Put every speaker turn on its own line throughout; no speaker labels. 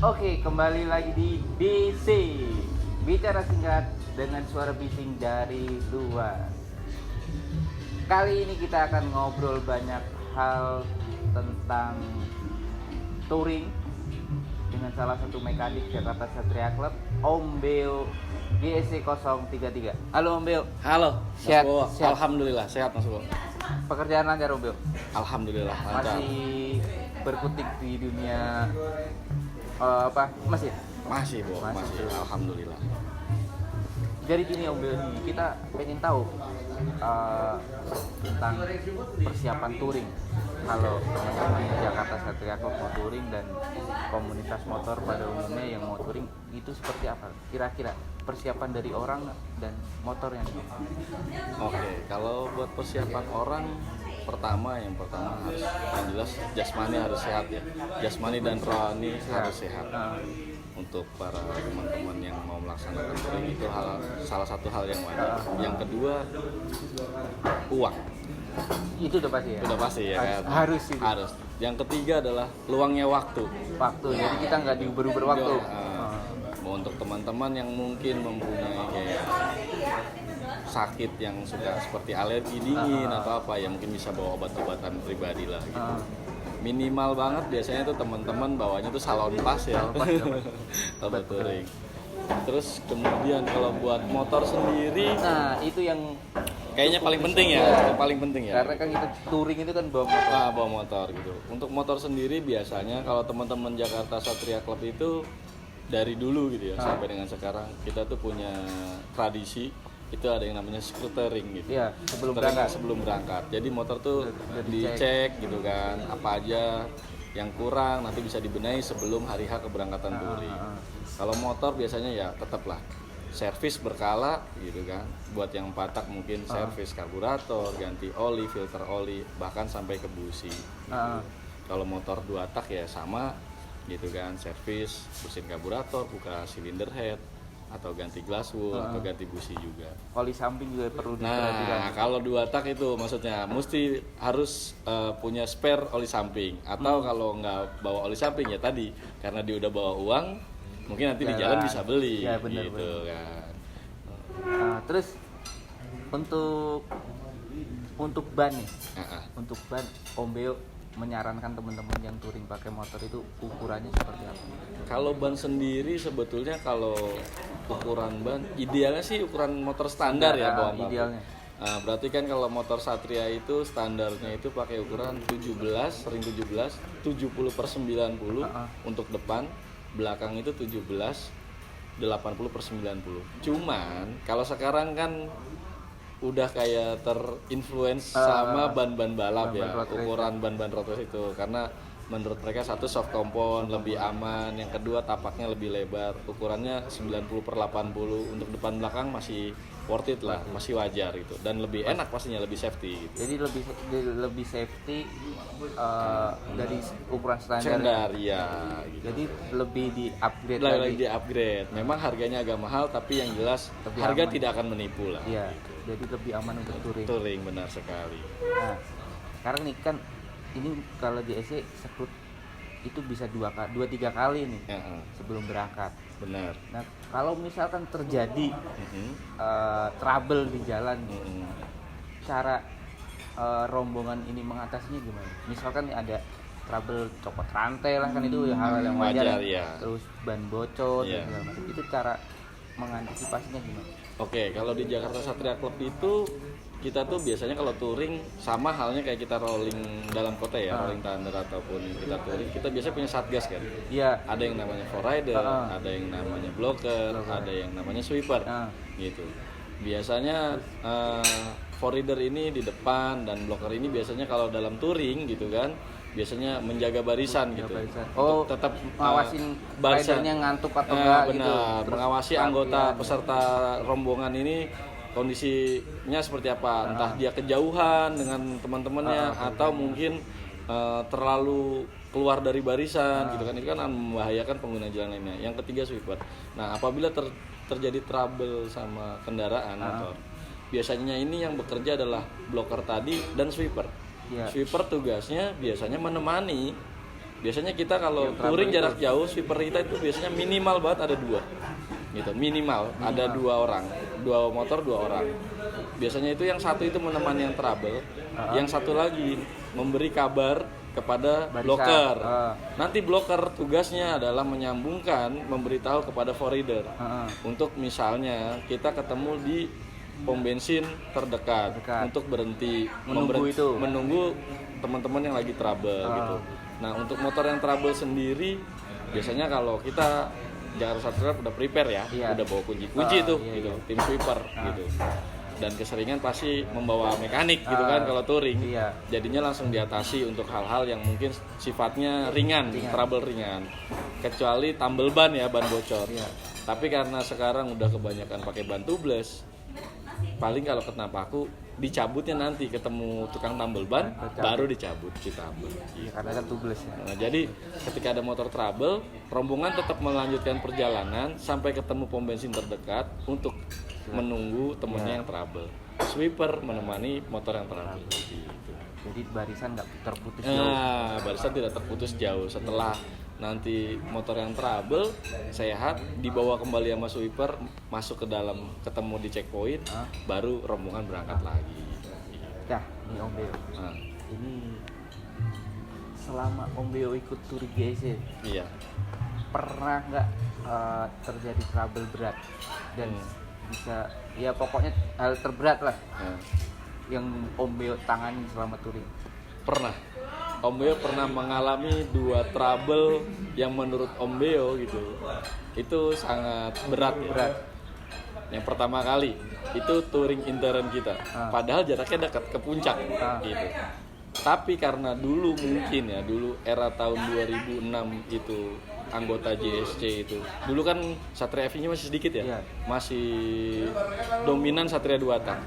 Oke, kembali lagi di BC, bicara singkat dengan suara bising dari luar. Kali ini kita akan ngobrol banyak hal tentang touring dengan salah satu mekanik Jakarta Satria Club, Om Beo GSC 033. Halo Om Beo.
Halo,
Sehat,
Mas Bowo.
sehat.
Alhamdulillah sehat Mas Bowo.
Pekerjaan lancar Om Beo?
Alhamdulillah lancar.
Masih berkutik di dunia Masih?
Masih Bowo,
Masih,
masih.
bro.
Alhamdulillah.
Jadi gini Om Beo nih, kita pengen tahu tentang persiapan touring. Kalau teman-teman Jakarta Satria Club mau touring dan komunitas motor pada umumnya yang mau touring itu seperti apa? Kira-kira persiapan dari orang dan motornya.
Oke, kalau buat persiapan orang yang pertama harus yang jelas jasmani harus sehat ya. Jasmani dan rohani harus sehat. Untuk para teman-teman yang mau melaksanakan touring itu salah satu hal yang wajar. Yang kedua, uang.
Itu udah pasti ya?
Udah pasti ya kan?
Harus itu.
Harus. Yang ketiga adalah luangnya waktu.
Waktu, jadi kita nggak diuber-uber waktu.
Untuk teman-teman yang mungkin mempunyai kayak sakit yang suka seperti alergi dingin atau apa ya, mungkin bisa bawa obat-obatan pribadi lah gitu. Minimal banget biasanya tuh teman-teman bawanya tuh salon pas ya. Kalau touring. Terus kemudian kalau buat motor sendiri,
Nah, itu yang
kayaknya paling penting ya, paling penting ya.
karena kan kita touring itu kan bawa motor.
Bawa motor gitu. Untuk motor sendiri biasanya kalau teman-teman Jakarta Satria Club itu dari dulu gitu ya sampai dengan sekarang kita tuh punya tradisi itu ada yang namanya scootering gitu.
Iya, sebelum
Scootering
berangkat.
sebelum berangkat. Jadi motor tuh
Udah
dicek gitu kan, apa aja yang kurang nanti bisa dibenahi sebelum hari H keberangkatan touring. Kalau motor biasanya ya tetaplah servis berkala gitu kan. Buat yang patah mungkin servis karburator, ganti oli, filter oli, bahkan sampai ke busi. Kalau motor 2 tak ya sama gitu kan, servis, bersihin karburator, buka silinder head atau ganti glass wool atau ganti busi juga.
Oli samping juga perlu diperhatikan.
Nah, kalau 2 tak itu maksudnya mesti harus punya spare oli samping atau kalau nggak bawa oli samping ya tadi karena dia udah bawa uang mungkin nanti di jalan bisa beli
ya, bener,
gitu kan.
Terus untuk ban nih, untuk ban Om Beo menyarankan teman-teman yang touring pakai motor itu ukurannya seperti apa?
Kalau ban sendiri sebetulnya kalau ukuran ban idealnya sih ukuran motor standar ya bawaan
idealnya.
Nah, berarti kan kalau motor Satria itu standarnya itu pakai ukuran 17, ring 17, 70/90 untuk depan, belakang itu 17, 80/90. Cuman kalau sekarang kan udah kayak terinfluence sama ban-ban balap ya, ukuran ban-ban road race itu karena menurut mereka satu soft compound lebih aman, yang kedua tapaknya lebih lebar, ukurannya 90/80 untuk depan belakang masih worth it lah, masih wajar gitu dan lebih enak pastinya, lebih safety gitu.
Jadi lebih safety dari ukuran standar.
Ya gitu.
Jadi lebih di-upgrade
Lagi
lagi.
di-upgrade. Memang harganya agak mahal tapi yang jelas
Lebih
harga
aman.
tidak akan menipu lah.
Iya, jadi lebih aman untuk touring.
Touring benar sekali.
Nah, sekarang nih kan ini kalau di SC sekut itu bisa 2-3 kali nih sebelum berangkat.
Benar.
Nah, kalau misalkan terjadi trouble di jalan, cara rombongan ini mengatasinya gimana? Misalkan nih ada trouble copot rantai lah, kan itu hal yang wajar
ya.
Terus ban bocor
Iya.
dan segala macam. Itu cara mengantisipasinya gimana?
Oke, kalau di Jakarta Satria Club itu kita tuh biasanya kalau touring sama halnya kayak kita rolling dalam kota ya, rolling thunder ataupun kita touring, kita biasanya punya satgas kan.
Iya.
Ada yang namanya forrider, ada yang namanya blocker, ada yang namanya sweeper, gitu. Biasanya forrider ini di depan dan blocker ini biasanya kalau dalam touring gitu kan, biasanya menjaga barisan gitu.
Oh,
tetap
ngawasin
barisan.
ridernya ngantuk atau enggak gitu.
Benar,
Terus
mengawasi anggota peserta rombongan ini kondisinya seperti apa, entah dia kejauhan dengan teman-temannya atau mungkin terlalu keluar dari barisan gitu kan, itu kan membahayakan pengguna jalan lainnya. Yang ketiga sweeper. Nah, apabila terjadi trouble sama kendaraan motor, biasanya ini yang bekerja adalah blocker tadi dan sweeper. Sweeper tugasnya biasanya menemani Biasanya kita kalau
Yang trouble
touring
itu.
jarak jauh, sweeper kita itu biasanya minimal banget ada 2. Gitu, minimal ada 2 orang, 2 motor 2 orang. Biasanya itu yang satu itu menemani yang trouble, yang satu lagi memberi kabar kepada
Barisan.
blocker. Nanti blocker tugasnya adalah menyambungkan, memberitahu kepada forrider. Untuk misalnya kita ketemu di pom bensin terdekat untuk berhenti menunggu teman-teman yang lagi trouble gitu. Nah, untuk motor yang trouble sendiri biasanya kalau kita Jakarta Satria udah prepare ya, udah bawa kunci-kunci tuh gitu, tim sweeper gitu. Dan keseringan pasti membawa mekanik gitu kan kalau touring. Jadinya langsung diatasi untuk hal-hal yang mungkin sifatnya ringan. Trouble ringan. Kecuali tumble ban ya, ban bocor. Tapi karena sekarang udah kebanyakan pakai ban tubeless, paling kalau kena paku dicabutnya nanti ketemu tukang tambal ban baru dicabut ditabel.
Karena kan tubeless ya.
Nah, jadi ketika ada motor trouble, rombongan tetap melanjutkan perjalanan sampai ketemu pom bensin terdekat untuk menunggu temennya yang trouble. Sweeper menemani motor yang trouble. Gitu.
Jadi barisan nggak terputus
Nah,
jauh.
barisan tidak terputus jauh. Setelah nanti motor yang trouble sehat dibawa kembali sama sweeper masuk ke dalam, ketemu di checkpoint, baru rombongan berangkat lagi.
Nah, ini Om Beo. Ini selama Om Beo ikut touring GSC,
Iya.
pernah nggak terjadi trouble berat dan bisa ya pokoknya hal terberat lah yang Om Beo tangani selama touring?
Pernah. Om Beo pernah mengalami 2 trouble yang menurut Om Beo gitu itu sangat berat ya. Yang pertama kali itu touring intern kita, padahal jaraknya dekat ke puncak gitu. Tapi karena dulu mungkin ya, dulu era tahun 2006 itu anggota JSC itu, dulu kan Satria FI-nya masih sedikit ya, masih dominan Satria 2 tak.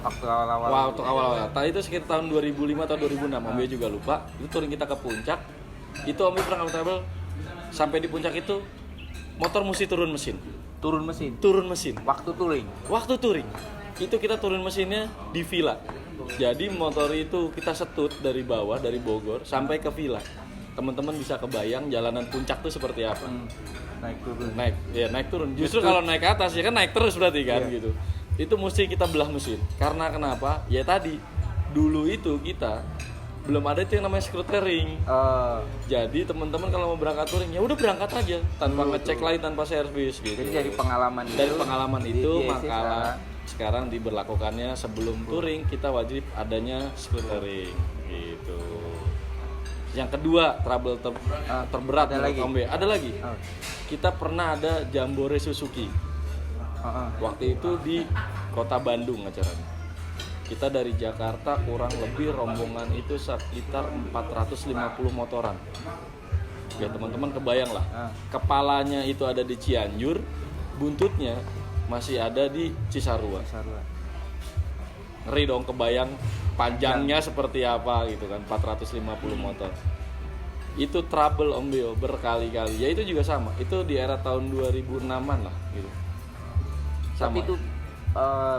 Waktu awal-awal.
Waktu awal-awal. Tadi itu sekitar tahun 2005 atau 2006, Om Beo juga lupa. Itu touring kita ke puncak. Itu Om Beo pernah trouble. Sampai di puncak itu motor mesti turun mesin.
Turun mesin.
Turun mesin.
Waktu touring.
Waktu touring. Itu kita turun mesinnya di villa. Jadi motor itu kita setut dari bawah, dari Bogor sampai ke villa. Teman-teman bisa kebayang jalanan puncak tuh seperti apa.
Naik turun.
Naik turun. Justru kalau naik ke atas ya kan naik terus berarti kan gitu. Itu mesti kita belah mesin. Karena kenapa? Ya tadi dulu itu kita belum ada itu yang namanya screw-tearing. Jadi teman-teman kalau mau berangkat touring ya udah berangkat aja tanpa ngecek lagi, tanpa servis gitu.
Jadi dari pengalaman
itu maka sekarang diberlakukannya sebelum touring kita wajib adanya screw-tearing gitu. Yang kedua trouble terberat menurut Om Beo. Ada lagi. Kita pernah ada Jambore Suzuki. Waktu itu di kota Bandung acaranya. Kita dari Jakarta kurang lebih rombongan itu sekitar 450 motoran. Ya teman-teman kebayang lah. Kepalanya itu ada di Cianjur, buntutnya masih ada di Cisarua. Ngeri dong kebayang panjangnya seperti apa gitu kan, 450 motor. Itu trouble Om Beo berkali-kali. Ya itu juga sama. Itu di era tahun 2006-an lah gitu. Sama.
Tapi itu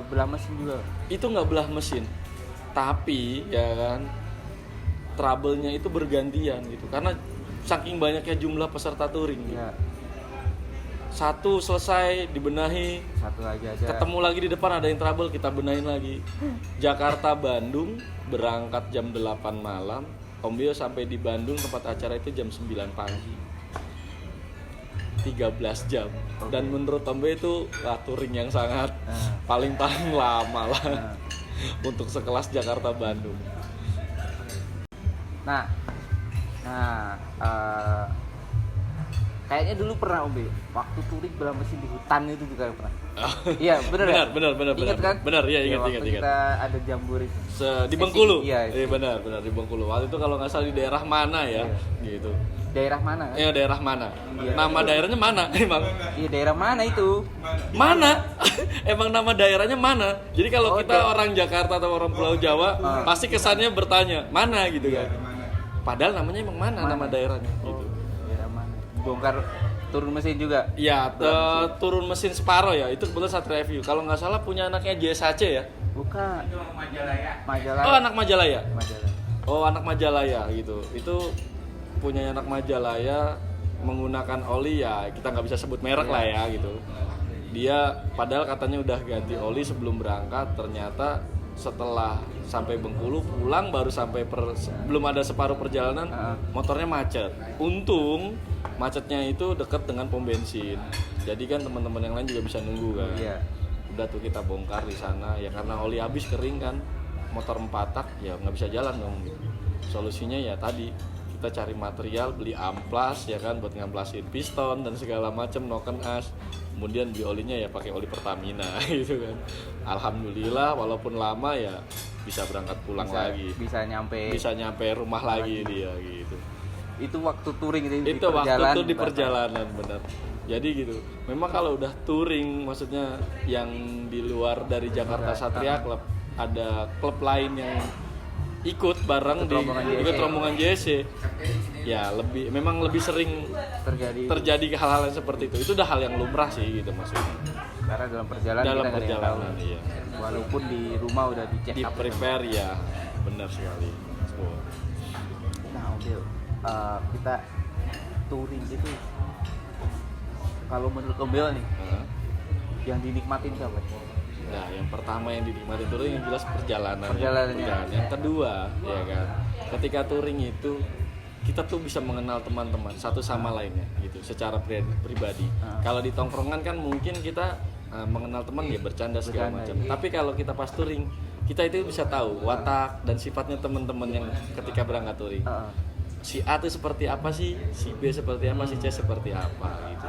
belah mesin juga.
Itu nggak belah mesin, tapi ya kan trouble-nya itu bergantian gitu karena saking banyaknya jumlah peserta touring gitu. Satu selesai dibenahi,
satu lagi aja.
ketemu lagi di depan ada yang trouble, kita benahin lagi. Jakarta Bandung berangkat jam 8 malam, Om Beo sampai di Bandung tempat acara itu jam 9 pagi. 13 jam. Dan menurut Om Beo itu touring yang sangat paling lama lah untuk sekelas Jakarta Bandung.
Nah, kayaknya dulu pernah Om Beo waktu touring belah mesin di hutan itu juga pernah. Iya benar. Ingat kan?
Benar ya, ingat.
Kita ada Jambore
di Bengkulu.
Iya
benar di Bengkulu. Waktu itu kalau nggak salah di daerah mana ya, gitu.
Daerah mana?
Iya daerah mana? Nama daerahnya mana emang?
Iya daerah mana itu?
Mana? Emang nama daerahnya mana? Jadi kalau kita orang Jakarta atau orang Pulau Jawa pasti kesannya bertanya mana gitu kan? Padahal namanya emang mana? Nama daerahnya gitu.
Daerah mana? Bongkar turun mesin juga?
Iya, turun mesin separuh ya. Itu kebetulan Satria Review. Kalau nggak salah punya anaknya JSHC ya?
Bukan. Majalaya.
Oh, anak Majalaya.
Majalaya.
Oh, anak Majalaya gitu. Itu punya anak Majalaya menggunakan oli ya kita nggak bisa sebut merek lah ya gitu. Dia padahal katanya udah ganti oli sebelum berangkat, ternyata setelah sampai Bengkulu pulang baru sampai belum ada separuh perjalanan motornya macet. Untung macetnya itu dekat dengan pom bensin. Jadi kan teman-teman yang lain juga bisa nunggu kan.
Iya.
Udah tuh kita bongkar di sana ya karena oli habis kering kan. Motor 4 tak ya nggak bisa jalan dong. Solusinya ya tadi kita cari material, beli amplas ya kan buat ngamplasin piston dan segala macam noken as. Kemudian beli olinya ya pakai oli Pertamina gitu kan. Alhamdulillah walaupun lama ya bisa berangkat pulang lagi.
Bisa nyampe
rumah lagi dia gitu.
Itu waktu touring
itu waktu itu di perjalanan benar. Jadi gitu. Memang kalau udah touring maksudnya yang di luar dari Jakarta Satria Club ada klub lain yang ikut bareng ikut rombongan JSC ya memang lebih sering terjadi hal-hal yang seperti itu udah hal yang lumrah sih gitu maksudnya
karena dalam perjalanan
iya.
Walaupun di rumah udah
di prepare ya benar sekali.
Nah kita touring itu kalau menurut Om Bel nih yang dinikmatin apa?
Nah, yang pertama yang dinikmati touring yang jelas perjalanannya. Yang kedua, ya kan, ketika touring itu kita tuh bisa mengenal teman-teman satu sama lainnya gitu, secara pribadi. Kalau di tongkrongan kan mungkin kita mengenal teman ya bercanda segala macam. Tapi kalau kita pas touring, kita itu bisa tahu watak dan sifatnya teman-teman yang ketika berangkat touring. Si A itu seperti apa sih, si B seperti apa, si C seperti apa gitu.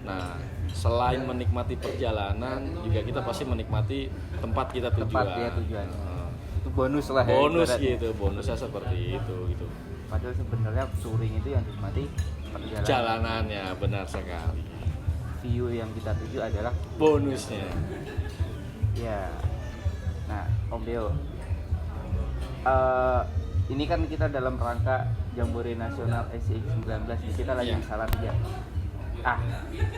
Nah, selain menikmati perjalanan juga kita pasti menikmati tempat kita tujuan.
Itu bonus lah
bonusnya seperti itu gitu.
Padahal sebenarnya touring itu yang dinikmati
perjalanannya, benar sekali.
View yang kita tuju adalah
bonusnya.
Ya. Nah, Om Deo, ini kan kita dalam rangka Jambore Nasional SCX19 nih, kita lagi di Salatiga.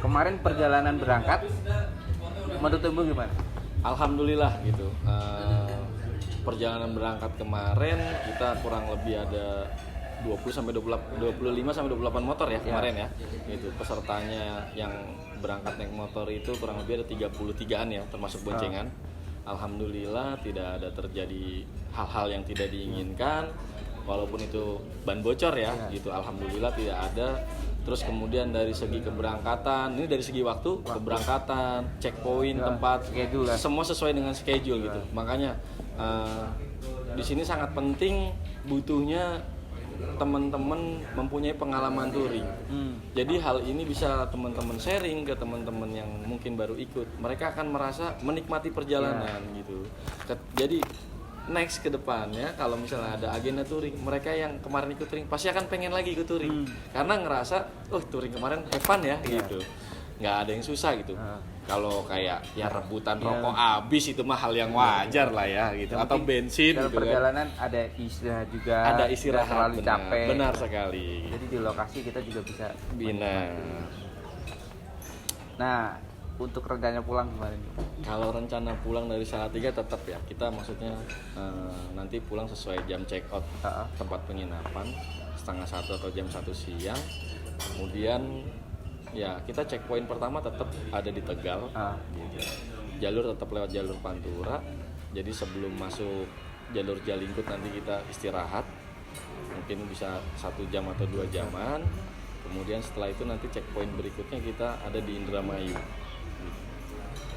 Kemarin perjalanan berangkat menurut Ibu gimana?
Alhamdulillah gitu. Perjalanan berangkat kemarin kita kurang lebih ada 25 sampai 28 motor ya kemarin ya. Gitu. Pesertanya yang berangkat naik motor itu kurang lebih ada 33-an ya termasuk boncengan. Alhamdulillah tidak ada terjadi hal-hal yang tidak diinginkan. Walaupun itu ban bocor ya gitu. Alhamdulillah tidak ada. Terus kemudian dari segi keberangkatan, ini dari segi waktu keberangkatan, checkpoint, tempat, semua sesuai dengan schedule gitu. Makanya di sini sangat penting butuhnya teman-teman mempunyai pengalaman touring. Jadi hal ini bisa teman-teman sharing ke teman-teman yang mungkin baru ikut. Mereka akan merasa menikmati perjalanan gitu. Jadi next ke depannya kalau misalnya ada agenda touring, mereka yang kemarin ikut touring pasti akan pengen lagi ikut touring karena ngerasa touring kemarin have fun ya gitu, nggak ada yang susah gitu. Kalau kayak ya rebutan rokok habis itu mah hal yang wajar lah ya gitu, atau bensin
dalam
gitu
perjalanan
kan.
ada istirahat juga,
ada istirahat,
capek.
Benar sekali.
Jadi di lokasi kita juga bisa
benar.
Nah, untuk rencana pulang gimana nih?
Kalau rencana pulang dari Salatiga tetap ya kita maksudnya nanti pulang sesuai jam check out tempat penginapan 12:30 atau jam 1 siang. Kemudian ya kita checkpoint pertama tetap ada di Tegal gitu. Jalur tetap lewat jalur Pantura. Jadi sebelum masuk jalur Jalingkut nanti kita istirahat mungkin bisa 1 jam atau 2 jaman. Kemudian setelah itu nanti checkpoint berikutnya kita ada di Indramayu.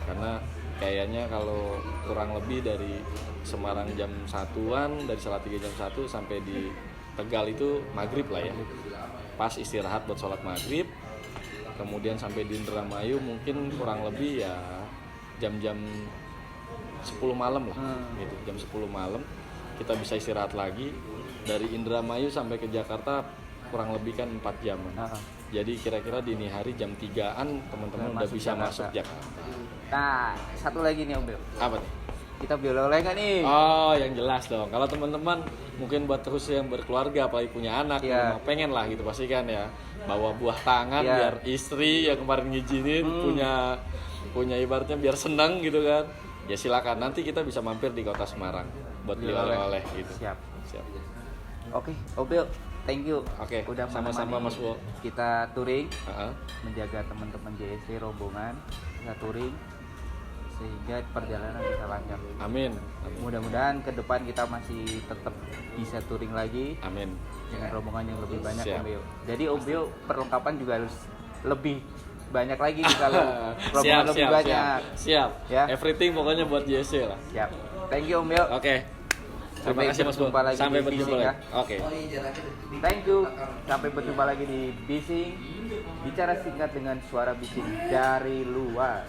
Karena kayaknya kalau kurang lebih dari Semarang jam 1-an, dari Salatiga jam 1 sampai di Tegal itu maghrib lah ya. Pas istirahat buat sholat maghrib. Kemudian sampai di Indramayu mungkin kurang lebih ya jam-jam 10 malam lah gitu. Jam 10 malam kita bisa istirahat lagi. Dari Indramayu sampai ke Jakarta kurang lebih kan 4 jam. Jadi kira-kira dini hari jam 3-an teman-teman udah bisa masuk Jakarta.
Nah, satu lagi nih Om Bel.
Apa nih?
Kita beli oleh-oleh nggak nih?
Oh, yang jelas dong. Kalau teman-teman mungkin buat terus yang berkeluarga, apalagi punya anak, pengen lah gitu pasti kan ya. Bawa buah tangan biar istri yang kemarin ngizinin punya ibaratnya biar senang gitu kan. Ya silakan, nanti kita bisa mampir di Kota Semarang buat beli oleh-oleh gitu.
Siap. Oke, Obel, thank you.
Oke,
udah
sama-sama,
menemani
Mas Wo.
kita touring,
Heeh.
menjaga teman-teman JSC rombongan, kita touring sehingga perjalanan bisa lancar.
Amin. Amin.
Mudah-mudahan ke depan kita masih tetap bisa touring lagi
Amin.
dengan rombongan yang lebih banyak,
Siap.
Om Bio. Jadi Om Bio perlengkapan juga harus lebih banyak lagi nih kalau rombongan lebih banyak.
Siap.
Ya.
Everything pokoknya buat JC lah.
Siap. Thank you Om Bio.
Oke. Terima
Sampai
kasih Mas Bo.
berjumpa lagi
Sampai
di
berjumpa
Bising,
lagi. Oke.
Thank you. Sampai berjumpa lagi di Bising. Bicara singkat dengan suara bising dari luar.